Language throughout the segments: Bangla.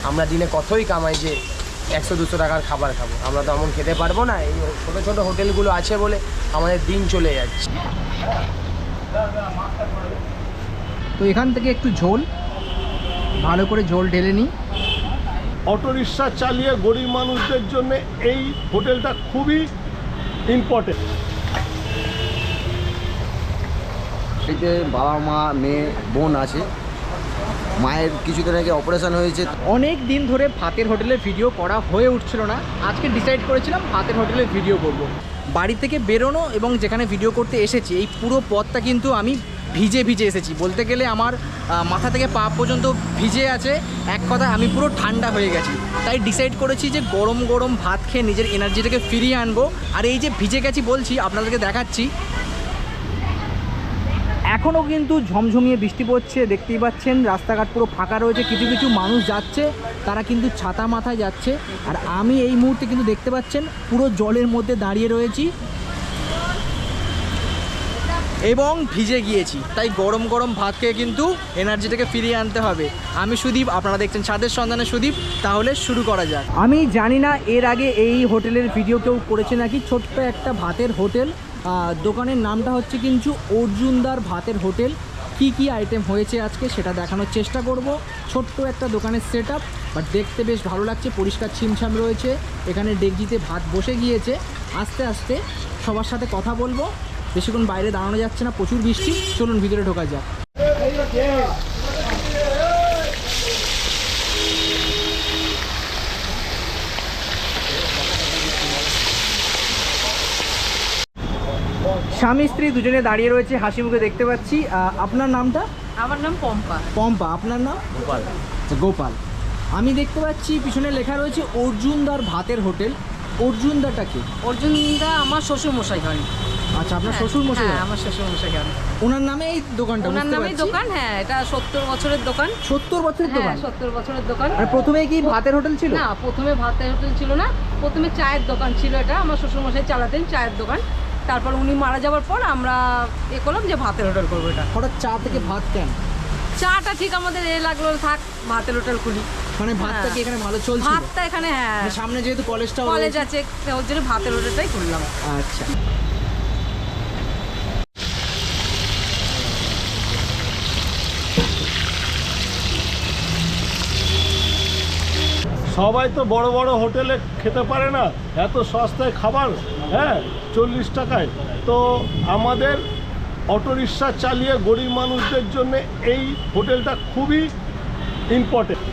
আমরা দিনে কতই কামাই যে 100-200 টাকার খাবার খাবো, আমরা তো এমন খেতে পারবো না। এই ছোটো ছোটো হোটেলগুলো আছে বলে আমাদের দিন চলে যাচ্ছে। তো এখান থেকে একটু ঝোল, ভালো করে ঝোল ঢেলে নিই। অটো রিক্সা চালিয়ে গরিব মানুষদের জন্য এই হোটেলটা খুবই ইম্পর্টেন্ট। বাড়িতে বাবা মা মেয়ে বোন আছে। মায়ের কিছুদিন আগে অপারেশন হয়েছে। অনেক দিন ধরে ভাতের হোটেলের ভিডিও করা হয়ে উঠছিল না, আজকে ডিসাইড করেছিলাম ভাতের হোটেলের ভিডিও করব। বাড়ি থেকে বেরোনো এবং যেখানে ভিডিও করতে এসেছি এই পুরো পথটা কিন্তু আমি ভিজে ভিজে এসেছি, বলতে গেলে আমার মাথা থেকে পা পর্যন্ত ভিজে আছে। এক কথা আমি পুরো ঠান্ডা হয়ে গেছি, তাই ডিসাইড করেছি যে গরম গরম ভাত খেয়ে নিজের এনার্জিটাকে ফিরিয়ে আনবো। আর এই যে ভিজে গেছি বলছি, আপনাদেরকে দেখাচ্ছি, এখনও কিন্তু ঝমঝমিয়ে বৃষ্টি পড়ছে, দেখতেই পাচ্ছেন রাস্তাঘাট পুরো ফাঁকা রয়েছে। কিছু কিছু মানুষ যাচ্ছে, তারা কিন্তু ছাতা মাথায় যাচ্ছে। আর আমি এই মুহূর্তে কিন্তু দেখতে পাচ্ছেন পুরো জলের মধ্যে দাঁড়িয়ে রয়েছি এবং ভিজে গিয়েছি। তাই গরম গরম ভাত খেয়ে কিন্তু এনার্জিটাকে ফিরিয়ে আনতে হবে। আমি সুদীপ, আপনারা দেখছেন ছাদের সন্ধানে সুদীপ। তাহলে শুরু করা যাক। আমি জানি না এর আগে এই হোটেলের ভিডিও কেউ করেছে নাকি। ছোট্ট একটা ভাতের হোটেল, দোকানের নামটা হচ্ছে কিন্তু অর্জুনদার ভাতের হোটেল। কি কি আইটেম হয়েছে আজকে সেটা দেখানোর চেষ্টা করব। ছোট্ট একটা দোকানের সেট আপ, বাট দেখতে বেশ ভালো লাগছে, পরিষ্কার ছিমছাম রয়েছে। এখানে ডেকজিতে ভাত বসে গিয়েছে। আস্তে আস্তে সবার সাথে কথা বলবো, বেশিক্ষণ বাইরে দাঁড়ানো যাচ্ছে না, প্রচুর বৃষ্টি। চলুন ভিতরে ঢোকা যাক। স্বামী স্ত্রী দুজনে দাঁড়িয়ে রয়েছে, হাসি মুখে দেখতে পাচ্ছি। আপনার নামটা? আমার নাম পম্পা। পম্পা। আপনার নাম? গোপাল। গোপাল। আমি দেখতে পাচ্ছি পিছনে লেখা রয়েছে অর্জুনদার ভাতের হোটেল। অর্জুনদাটা কি? অর্জুনদা আমার শ্বশুর মশাই হয়। আচ্ছা, আপনার শ্বশুর মশাই? হ্যাঁ, আমার শ্বশুর মশাই হয়। ওনার নামে এই দোকানটা? ওনার নামেই দোকান। হ্যাঁ, এটা 70 বছরের দোকান। 70 বছরের দোকান? 70 বছরের দোকান। আর প্রথমে কি ভাতের হোটেল ছিল? না, প্রথমে ভাতের হোটেল ছিল না, প্রথমে চায়ের দোকান ছিল। এটা আমার শ্বশুর মশাই চালাতেন চায়ের দোকান। তারপর উনি মারা যাওয়ার পর আমরা করলাম যে ভাতের হোটেল করবো। এটা হঠাৎ চা থেকে ভাত কেন? চাটা ঠিক আমাদের লাগলো, থাক ভাতের হোটেল খুলি। মানে ভাতটা কি এখানে ভালো চলছে? ভাতটা এখানে, হ্যাঁ, সামনে যেহেতু কলেজ আছে, ওর জন্য ভাতের হোটেলটাই খুললাম। আচ্ছা। সবাই তো বড় বড় হোটেলে খেতে পারে না, এত সস্তায় খাবার, হ্যাঁ 40 টাকায়। তো আমাদের অটো রিক্সা চালিয়ে গরিব মানুষদের জন্য এই হোটেলটা খুবই ইম্পর্টেন্ট।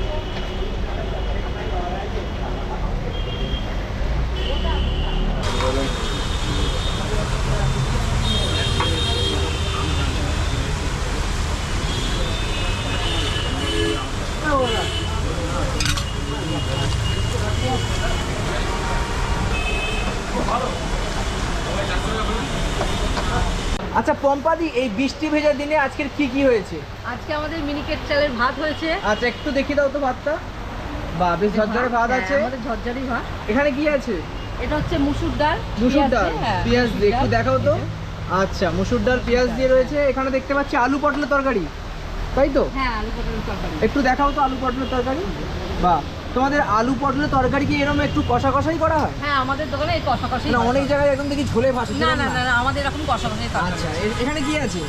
আচ্ছা পম্পাদি, এই বৃষ্টি ভেজা দিনে আজকের কি কি হয়েছে? আজকে আমাদের মিনিকেট চালের ভাত হয়েছে। আচ্ছা, একটু দেখি দাও তো ভাতটা। বাহ, বেশ ঝরঝরে ভাত আছে। আমাদের ঝরঝরি ভাত। এখানে কি আছে? এটা হচ্ছে মুসুর ডাল। মুসুর ডাল, হ্যাঁ, পেঁয়াজ দিয়ে একটু দেখাও তো। আচ্ছা, মুসুর ডাল পেঁয়াজ দিয়ে রয়েছে। এখানে দেখতে পাচ্ছি আলু পটলের তরকারি, তাই তো? হ্যাঁ, আলু পটলের তরকারি। একটু দেখাও তো আলু পটলের তরকারি। বাহ, তোমাদের আলু পটলের তরকারি কি এরকম একটু কষা কষাই করা হয়? হ্যাঁ, আমাদের দোকানে এই কষা কষাই। না, অনেক জায়গায় একদম দেখি ঝোলে ভাসে। না না না, আমাদের এরকম কষা কষাই। আচ্ছা, এখানে কি আছে?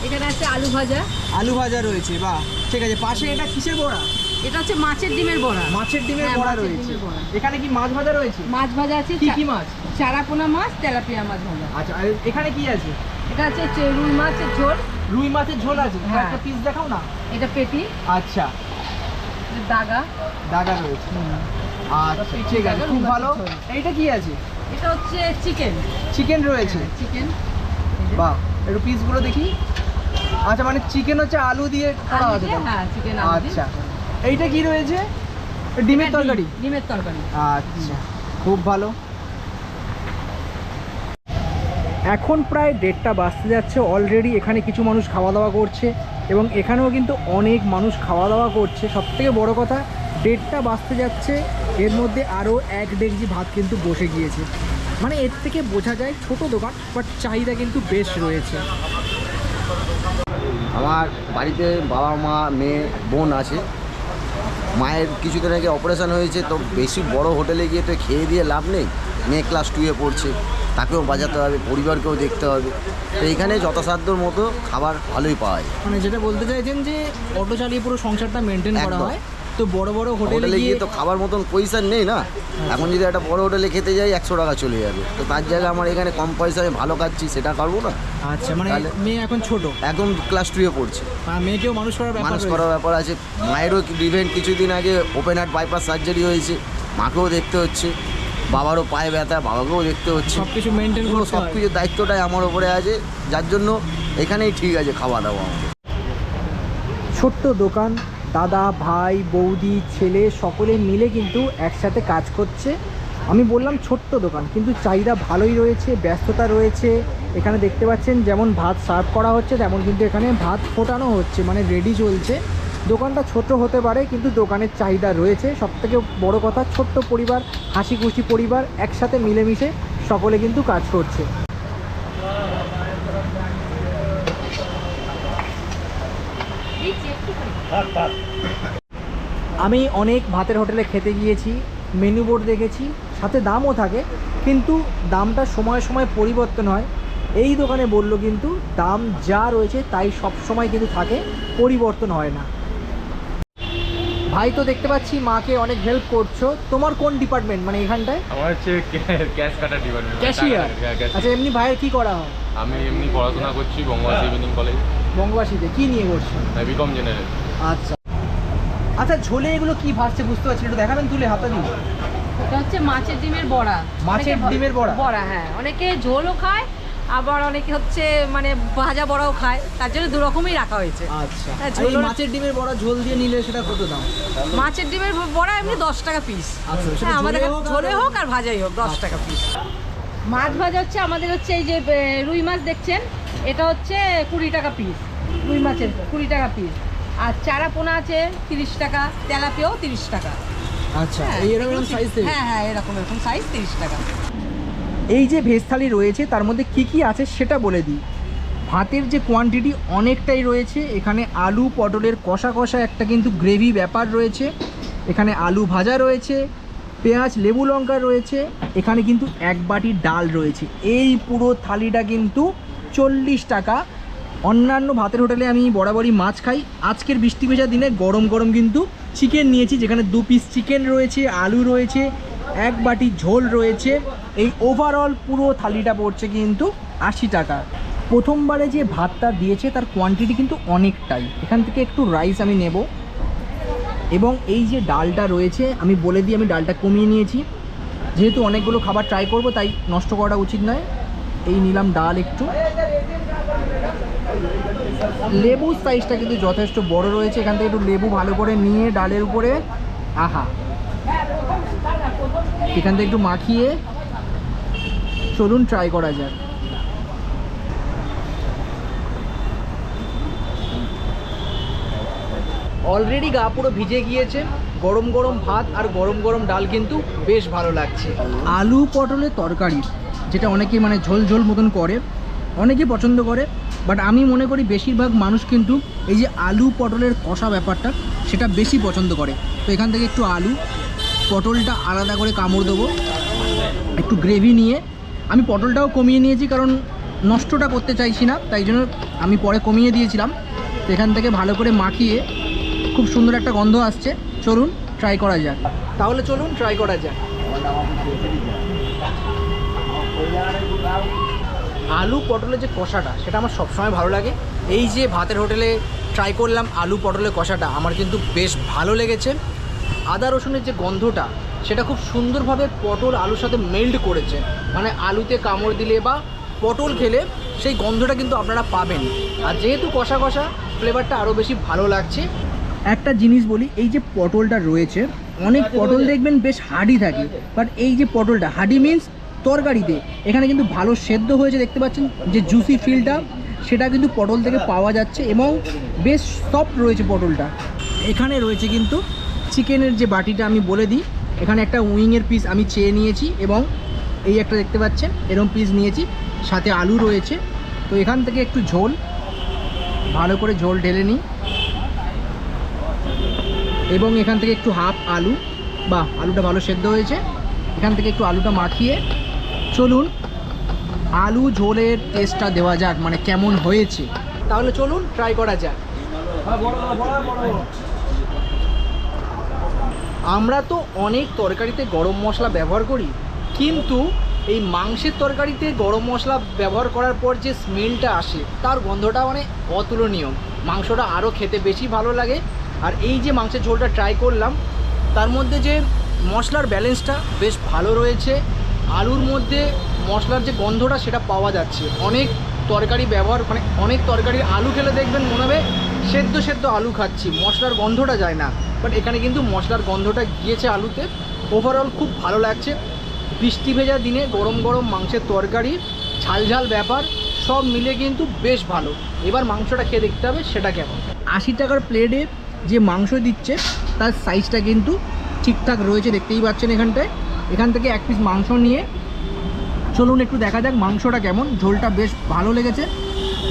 এখানে আছে আলু ভাজা। আলু ভাজা রয়েছে, বাহ ঠিক আছে। পাশে এটা কিসের বড়া? এটা হচ্ছে মাছের ডিমের বড়া। মাছের ডিমের হ্যাঁ, বড়া মাছের রয়েছে। ডিমের বড়া। এখানে কি মাছ ভাজা রয়েছে? মাছ ভাজা আছে। কি কি মাছ? চারাপোনা মাছ, তেলাপিয়া মাছ ভাজা। আচ্ছা, আর এখানে কি আছে? এটা হচ্ছে রুই মাছের ঝোল। রুই মাছের ঝোল আছে। হ্যাঁ। একটা পিস দেখাও না। এটা পেটি। আচ্ছা, দাগা। দাগা রয়েছে। আচ্ছা ঠিক আছে, খুব ভালো। এইটা কি আছে? এটা হচ্ছে চিকেন। চিকেন রয়েছে। চিকেন, বাহ, একটু পিসগুলো দেখি। আচ্ছা, মানে চিকেন হচ্ছে আলু দিয়ে করা আছে? হ্যাঁ, চিকেন। আচ্ছা, এইটা কি রয়েছে? ডিমের তরকারি। ডিমের তরকারি। আচ্ছা, খুব ভালো। এখন প্রায় 1:30 বাজতে যাচ্ছে। অলরেডি এখানে কিছু মানুষ খাওয়া দাওয়া করছে এবং এখানেও কিন্তু অনেক মানুষ খাওয়া দাওয়া করছে। সবথেকে বড় কথা, 1:30 বাজতে যাচ্ছে, এর মধ্যে আরও 1 ডেকচি ভাত কিন্তু বসে গিয়েছে। মানে এর থেকে বোঝা যায় ছোট দোকান, বাট চাহিদা কিন্তু বেশ রয়েছে। আমার বাড়িতে বাবা মা মেয়ে বোন আছে। মায়ের কিছুদিন আগে অপারেশন হয়েছে, তো বেশি বড় হোটেলে গিয়ে তো খেয়ে দিয়ে লাভ নেই। মেয়ে ক্লাস 2-এ পড়ছে, তাকেও বাজাতে হবে, পরিবারকেও দেখতে হবে। তো এইখানে যথাসাধ্যর মতো খাবার ভালোই পাওয়া যায়। মানে যেটা বলতে চাইছেন যে অটো চালিয়ে পুরো সংসারটা মেনটেন করা একদম। হয়, তো বড় বড় হোটেলে হোটেলে গিয়ে গিয়ে তো খাবার মতন পয়সা নেই না। এখন যদি একটা বড় হোটেলে খেতে যাই 100 টাকা চলে যাবে, তো তার জায়গায় আমার এখানে কম পয়সায় ভালো খাচ্ছি, সেটা পারবো না। আচ্ছা, মানে তাহলে- মেয়ে এখন ছোট, একদম ক্লাস 2-এ পড়ছে, আর মেয়েকেও মানুষ করার ব্যাপার মানুষ রয়েছে। করার ব্যাপার আছে। মায়েরও ইভেন্ট কিছুদিন আগে ওপেন হার্ট বাইপাস সার্জারি হয়েছে, মাকেও দেখতে হচ্ছে, বাবারও পায়ে ব্যথা, বাবাকেও দেখতে হচ্ছে। সব কিছু মেনটেন পুরো করতে সব হয়। কিছুর দায়িত্বটাই আমার ওপরে আছে, যার জন্য এখানেই ঠিক আছে খাওয়া দাওয়া আমাদের। ছোট্ট দোকান, দাদা, ভাই, বৌদি, ছেলে সকলে মিলে কিন্তু একসাথে কাজ করছে। আমি বললাম ছোট্ট দোকান, কিন্তু চাহিদা ভালোই রয়েছে, ব্যস্ততা রয়েছে। এখানে দেখতে পাচ্ছেন যেমন ভাত সার্ভ করা হচ্ছে, তেমন কিন্তু এখানে ভাত ফোটানো হচ্ছে, মানে রেডি চলছে। দোকানটা ছোট হতে পারে, কিন্তু দোকানের চাহিদা রয়েছে। সবথেকে বড় কথা, ছোট্ট পরিবার, হাসি খুশি পরিবার, একসাথে মিলেমিশে সকলে কিন্তু কাজ করছে। আমি অনেক ভাতের হোটেলে খেতে গিয়েছি, মেনু বোর্ড দেখেছি, সাথে দামও থাকে, কিন্তু দামটা সময় সময় পরিবর্তন হয়। এই দোকানে বলল কিন্তু দাম যা রয়েছে তাই সব সময় কিন্তু থাকে, পরিবর্তন হয় না। ভাই, তো দেখতে পাচ্ছি মাকে অনেক হেল্প করছো। তোমার কোন ডিপার্টমেন্ট, মানে এখানটায়? আমার হচ্ছে ক্যাশ কাটার ডিপার্টমেন্ট। ক্যাশিয়ার। আচ্ছা, এমনি ভাইয়ের কি করা হয়? আমি এমনি পড়াশোনা করছি বঙ্গবাসী ইভিনিং কলেজ, বঙ্গবাসীতে কি নিয়ে করছো? BCom general. আচ্ছা আচ্ছা, ঝোলে এগুলো কি ভাসছে বুঝতে পারছি, একটু দেখাবেন তুলে হাতে দিয়ে? এটা হচ্ছে মাছের ডিমের বড়া। মাছের অনেকে ডিমের বড়া? বড়া, হ্যাঁ। অনেকে ঝোলও খায়, আবার অনেকে হচ্ছে মানে ভাজা বড়াও খায়, তার জন্য দু রকমই রাখা হয়েছে। আচ্ছা, হ্যাঁ, আর এই ঝোলও- মাছের ডিমের বড়া ঝোল দিয়ে নিলে সেটা কত দাম? মাছের ডিমের বড়া এমনি 10 টাকা পিস। আচ্ছা, সেটা হ্যাঁ, আমাদের ঝোলে হোক আর- ঝোলে হোক আর ভাজাই হোক 10 টাকা পিস। মাছ ভাজা হচ্ছে আমাদের হচ্ছে এই যে রুই মাছ দেখছেন, এটা হচ্ছে 20 টাকা পিস। রুই মাছের 20 টাকা পিস। আর চারা পোনা আছে 30 টাকা, তেলাপিয়াও 30 টাকা। আচ্ছা, হ্যাঁ, এই এরকম সাইজ থেকে? হ্যাঁ হ্যাঁ, এরকম সাইজ 30 টাকা। এই যে ভেজ থালি রয়েছে তার মধ্যে কি কি আছে সেটা বলে দিই। ভাতের যে কোয়ান্টিটি অনেকটাই রয়েছে, এখানে আলু পটলের কষা কষা একটা কিন্তু গ্রেভি ব্যাপার রয়েছে, এখানে আলু ভাজা রয়েছে, পেঁয়াজ লেবু লঙ্কা রয়েছে, এখানে কিন্তু এক বাটি ডাল রয়েছে। এই পুরো থালিটা কিন্তু 40 টাকা। অন্যান্য ভাতের হোটেলে আমি বরাবরই মাছ খাই, আজকের বৃষ্টি ভেজা দিনে গরম গরম কিন্তু চিকেন নিয়েছি, যেখানে 2 পিস চিকেন রয়েছে, আলু রয়েছে, এক বাটি ঝোল রয়েছে। এই ওভারঅল পুরো থালিটা পড়ছে কিন্তু 80 টাকা। প্রথমবারে যে ভাতটা দিয়েছে তার কোয়ান্টিটি কিন্তু অনেকটাই। এখান থেকে একটু রাইস আমি নেব, এবং এই যে ডালটা রয়েছে আমি বলে দিই আমি ডালটা কমিয়ে নিয়েছি, যেহেতু অনেকগুলো খাবার ট্রাই করব তাই নষ্ট করাটা উচিত নয়। এই নিলাম ডাল একটু। লেবু সাইজটা কিন্তু যথেষ্ট বড় রয়েছে, এখান থেকে একটু লেবু ভালো করে নিয়ে ডালের উপরে, আহা, এখান থেকে একটু মাখিয়ে চলুন ট্রাই করা যাক। অলরেডি গা পুরো ভিজে গিয়েছে, গরম গরম ভাত আর গরম গরম ডাল কিন্তু বেশ ভালো লাগছে। আলু পটলের তরকারি, যেটা অনেকে মানে ঝোল ঝোল মতন করে, অনেকে পছন্দ করে, বাট আমি মনে করি বেশিরভাগ মানুষ কিন্তু এই যে আলু পটলের কষা ব্যাপারটা সেটা বেশি পছন্দ করে। তো এখান থেকে একটু আলু পটলটা আলাদা করে কামড় দেবো, একটু গ্রেভি নিয়ে। আমি পটলটাও কমিয়ে নিয়েছি কারণ নষ্টটা করতে চাইছি না, তাই জন্য আমি পরে কমিয়ে দিয়েছিলাম। তো এখান থেকে ভালো করে মাখিয়ে, খুব সুন্দর একটা গন্ধ আসছে, চলুন ট্রাই করা যাক। তাহলে চলুন ট্রাই করা যাক। আলু পটলের যে কষাটা সেটা আমার সবসময় ভালো লাগে। এই যে ভাতের হোটেলে ট্রাই করলাম আলু পটলের কষাটা, আমার কিন্তু বেশ ভালো লেগেছে। আদা রসুনের যে গন্ধটা সেটা খুব সুন্দরভাবে পটল আলুর সাথে মেল্ট করেছে, মানে আলুতে কামড় দিলে বা পটল খেলে সেই গন্ধটা কিন্তু আপনারা পাবেন। আর যেহেতু কষা কষা, ফ্লেভারটা আরও বেশি ভালো লাগছে। একটা জিনিস বলি, এই যে পটলটা রয়েছে, অনেক পটল দেখবেন বেশ হার্ডি থাকে, বাট এই যে পটলটা হার্ডি মিন্স তরকারিতে, এখানে কিন্তু ভালো সেদ্ধ হয়েছে, দেখতে পাচ্ছেন যে জুসি ফিলটা সেটা কিন্তু পটল থেকে পাওয়া যাচ্ছে, এবং বেশ সফট রয়েছে পটলটা। এখানে রয়েছে কিন্তু চিকেনের যে বাটিটা আমি বলে দিই, এখানে একটা উইংয়ের পিস আমি চেয়ে নিয়েছি, এবং এই একটা দেখতে পাচ্ছেন এরকম পিস নিয়েছি, সাথে আলু রয়েছে। তো এখান থেকে একটু ঝোল, ভালো করে ঝোল ঢেলে নিই। এবং এখান থেকে একটু হাফ আলু, বা আলুটা ভালো সেদ্ধ হয়েছে, এখান থেকে একটু আলুটা মাখিয়ে চলুন আলু ঝোলের টেস্টটা দেওয়া যাক, মানে কেমন হয়েছে। তাহলে চলুন ট্রাই করা যাক। আমরা তো অনেক তরকারিতে গরম মশলা ব্যবহার করি, কিন্তু এই মাংসের তরকারিতে গরম মশলা ব্যবহার করার পর যে স্মেলটা আসে তার গন্ধটা মানে অতুলনীয়। মাংসটা আরও খেতে বেশি ভালো লাগে। আর এই যে মাংসের ঝোলটা ট্রাই করলাম, তার মধ্যে যে মশলার ব্যালেন্সটা বেশ ভালো রয়েছে। আলুর মধ্যে মশলার যে গন্ধটা সেটা পাওয়া যাচ্ছে। অনেক তরকারি ব্যবহার, মানে অনেক তরকারি আলু খেলে দেখবেন মনে হবে সেদ্ধ সেদ্ধ আলু খাচ্ছি, মশলার গন্ধটা যায় না। বাট এখানে কিন্তু মশলার গন্ধটা গিয়েছে আলুতে। ওভারঅল খুব ভালো লাগছে। বৃষ্টি ভেজা দিনে গরম গরম মাংসের তরকারি, ঝাল ঝাল ব্যাপার, সব মিলে কিন্তু বেশ ভালো। এবার মাংসটা খেয়ে দেখতে হবে সেটা কেমন। 80 টাকার প্লেটে যে মাংস দিচ্ছে তার সাইজটা কিন্তু ঠিকঠাক রয়েছে, দেখতেই পাচ্ছেন এখানটায়। এখান থেকে এক পিস মাংস নিয়ে চলুন একটু দেখা যাক মাংসটা কেমন। ঝোলটা বেশ ভালো লেগেছে,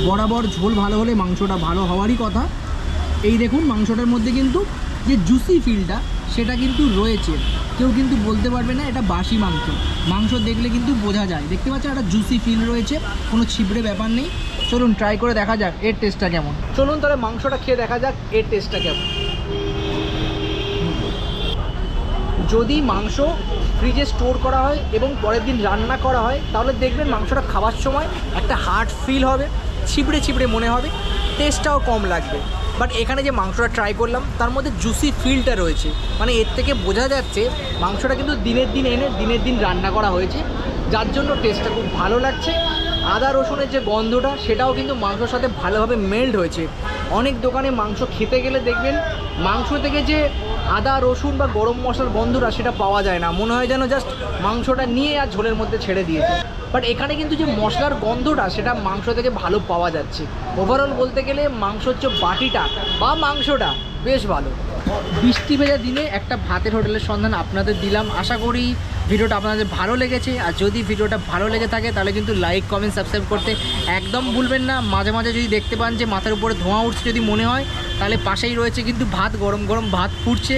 বরাবর ঝোল ভালো হলে মাংসটা ভালো হওয়ারই কথা। এই দেখুন মাংসটার মধ্যে কিন্তু যে জুসি ফিলটা সেটা কিন্তু রয়েছে, কেউ কিন্তু বলতে পারবে না এটা বাসি মাংস। মাংস দেখলে কিন্তু বোঝা যায়, দেখতে পাচ্ছেন একটা জুসি ফিল রয়েছে, কোনো ছিবড়ে ব্যাপার নেই। চলুন ট্রাই করে দেখা যাক এর টেস্টটা কেমন। চলুন তাহলে মাংসটা খেয়ে দেখা যাক এর টেস্টটা কেমন। যদি মাংস ফ্রিজে স্টোর করা হয় এবং পরের দিন রান্না করা হয়, তাহলে দেখবেন মাংসটা খাওয়ার সময় একটা হার্ড ফিল হবে, ছিবড়ে ছিবড়ে মনে হবে, টেস্টটাও কম লাগবে। বাট এখানে যে মাংসটা ট্রাই করলাম তার মধ্যে জুসি ফিলটা রয়েছে, মানে এর থেকে বোঝা যাচ্ছে মাংসটা কিন্তু দিনের দিন এনে দিনের দিন রান্না করা হয়েছে, যার জন্য টেস্টটা খুব ভালো লাগছে। আদা রসুনের যে গন্ধটা সেটাও কিন্তু মাংসর সাথে ভালোভাবে মেল্ট হয়েছে। অনেক দোকানে মাংস খেতে গেলে দেখবেন মাংস থেকে যে আদা রসুন বা গরম মশলার গন্ধটা সেটা পাওয়া যায় না, মনে হয় যেন জাস্ট মাংসটা নিয়ে আর ঝোলের মধ্যে ছেড়ে দিয়েছে। বাট এখানে কিন্তু যে মশলার গন্ধটা সেটা মাংস থেকে ভালো পাওয়া যাচ্ছে। ওভারঅল বলতে গেলে মাংসর যে বাটিটা বা মাংসটা বেশ ভালো। বৃষ্টি ভেজা দিনে একটা ভাতের হোটেলের সন্ধান আপনাদের দিলাম। আশা করি ভিডিওটা আপনাদের ভালো লেগেছে। আর যদি ভিডিওটা ভালো লেগে থাকে তাহলে কিন্তু লাইক কমেন্ট সাবস্ক্রাইব করতে একদম ভুলবেন না। মাঝে মাঝে যদি দেখতে পান যে মাথার উপরে ধোঁয়া উঠছে যদি মনে হয়, তাহলে পাশেই রয়েছে কিন্তু ভাত, গরম গরম ভাত ফুটছে,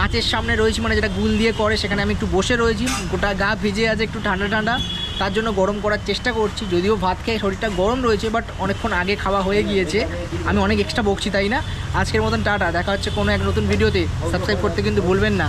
আঁচের সামনে রয়েছে, মানে যেটা গুল দিয়ে করে, সেখানে আমি একটু বসে রয়েছি, গোটা গা ভিজে আছে, একটু ঠান্ডা ঠান্ডা, তার জন্য গরম করার চেষ্টা করছি। যদিও ভাত খেয়ে শরীরটা গরম রয়েছে, বাট অনেকক্ষণ আগে খাওয়া হয়ে গিয়েছে, আমি অনেক এক্সট্রা বকছি তাই না। আজকের মতন টাটা, দেখা হচ্ছে কোনো এক নতুন ভিডিওতে। সাবস্ক্রাইব করতে কিন্তু ভুলবেন না।